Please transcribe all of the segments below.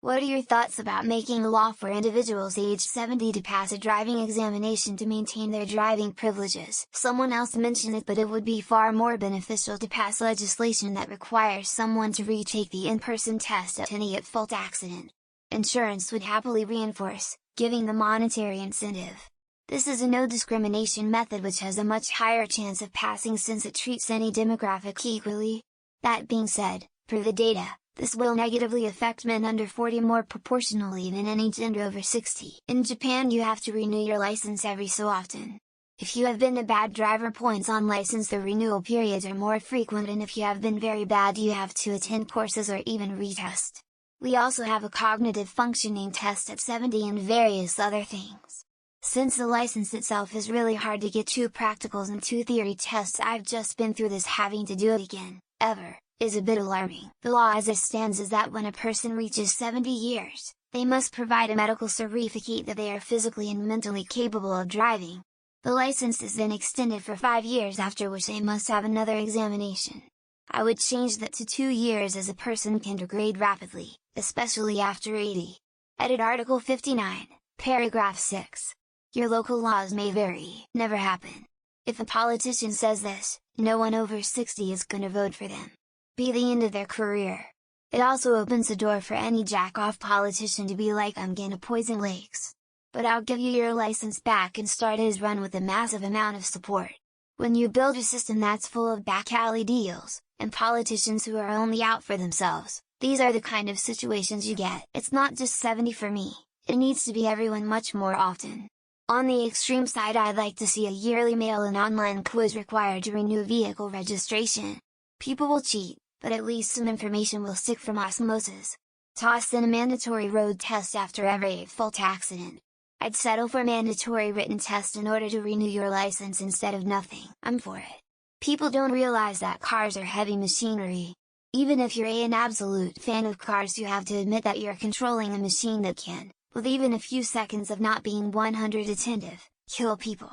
What are your thoughts about making a law for individuals aged 70 to pass a driving examination to maintain their driving privileges? Someone else mentioned it, but it would be far more beneficial to pass legislation that requires someone to retake the in-person test at any at-fault accident. Insurance would happily reinforce, giving the monetary incentive. This is a no-discrimination method which has a much higher chance of passing since it treats any demographic equally. That being said, per the data, this will negatively affect men under 40 more proportionally than any gender over 60. In Japan you have to renew your license every so often. If you have been a bad driver, points on license, the renewal periods are more frequent, and if you have been very bad you have to attend courses or even retest. We also have a cognitive functioning test at 70 and various other things. Since the license itself is really hard to get 2 practicals and 2 theory tests, I've just been through this, having to do it again, ever, is a bit alarming. The law as it stands is that when a person reaches 70 years, they must provide a medical certificate that they are physically and mentally capable of driving. The license is then extended for 5 years, after which they must have another examination. I would change that to 2 years, as a person can degrade rapidly, especially after 80. Edit Article 59, Paragraph 6. Your local laws may vary. Never happen. If a politician says this, no one over 60 is gonna vote for them. Be the end of their career. It also opens the door for any jack-off politician to be like, I'm gonna poison lakes. But I'll give you your license back, and start his run with a massive amount of support. When you build a system that's full of back alley deals, and politicians who are only out for themselves, these are the kind of situations you get. It's not just 70 for me, it needs to be everyone much more often. On the extreme side, I'd like to see a yearly mail-in online quiz required to renew vehicle registration. People will cheat, but at least some information will stick from osmosis. Toss in a mandatory road test after every fault accident. I'd settle for mandatory written test in order to renew your license instead of nothing. I'm for it. People don't realize that cars are heavy machinery. Even if you're an absolute fan of cars, you have to admit that you're controlling a machine that can, with even a few seconds of not being 100 attentive, kill people.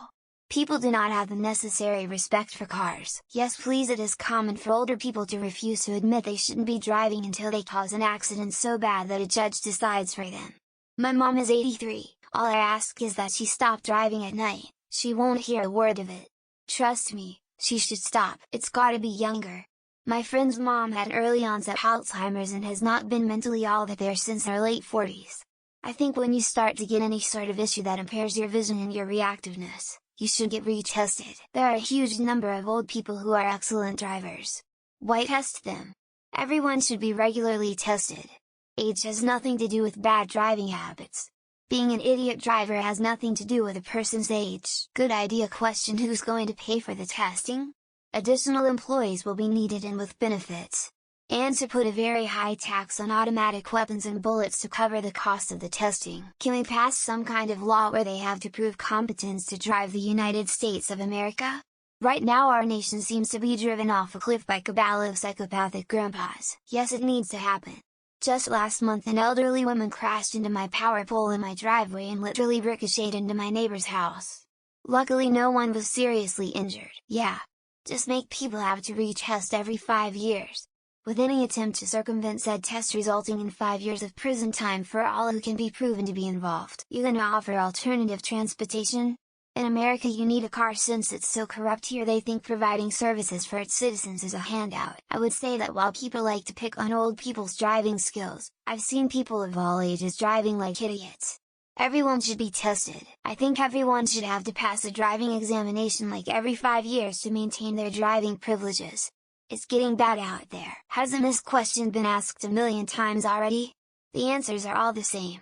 People do not have the necessary respect for cars. Yes please, it is common for older people to refuse to admit they shouldn't be driving until they cause an accident so bad that a judge decides for them. My mom is 83, all I ask is that she stop driving at night. She won't hear a word of it. Trust me, she should stop. It's gotta be younger. My friend's mom had early onset Alzheimer's and has not been mentally all that there since her late 40s. I think when you start to get any sort of issue that impairs your vision and your reactiveness, you should get retested. There are a huge number of old people who are excellent drivers. Why test them? Everyone should be regularly tested. Age has nothing to do with bad driving habits. Being an idiot driver has nothing to do with a person's age. Good idea. Question: who's going to pay for the testing? Additional employees will be needed, and with benefits. Answer: put a very high tax on automatic weapons and bullets to cover the cost of the testing. Can we pass some kind of law where they have to prove competence to drive the United States of America? Right now our nation seems to be driven off a cliff by a cabal of psychopathic grandpas. Yes, it needs to happen. Just last month an elderly woman crashed into my power pole in my driveway and literally ricocheted into my neighbor's house. Luckily no one was seriously injured. Yeah. Just make people have to retest every 5 years. With any attempt to circumvent said test resulting in 5 years of prison time for all who can be proven to be involved. You gonna offer alternative transportation? In America you need a car. Since it's so corrupt here, they think providing services for its citizens is a handout. I would say that while people like to pick on old people's driving skills, I've seen people of all ages driving like idiots. Everyone should be tested. I think everyone should have to pass a driving examination like every 5 years to maintain their driving privileges. It's getting bad out there. Hasn't this question been asked a million times already? The answers are all the same.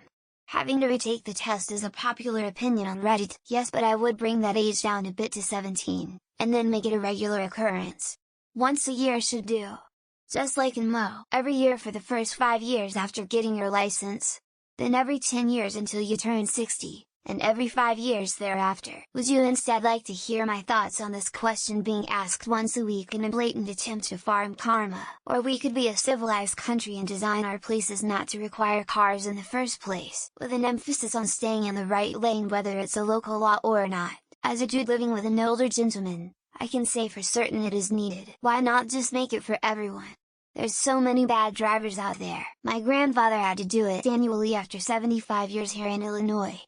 Having to retake the test is a popular opinion on Reddit. Yes, but I would bring that age down a bit to 17, and then make it a regular occurrence. Once a year should do. Just like in Mo. Every year for the first 5 years after getting your license. Then every 10 years until you turn 60, and every 5 years thereafter. Would you instead like to hear my thoughts on this question being asked once a week in a blatant attempt to farm karma? Or we could be a civilized country and design our places not to require cars in the first place, with an emphasis on staying in the right lane whether it's a local law or not. As a dude living with an older gentleman, I can say for certain it is needed. Why not just make it for everyone? There's so many bad drivers out there. My grandfather had to do it annually after 75 years here in Illinois.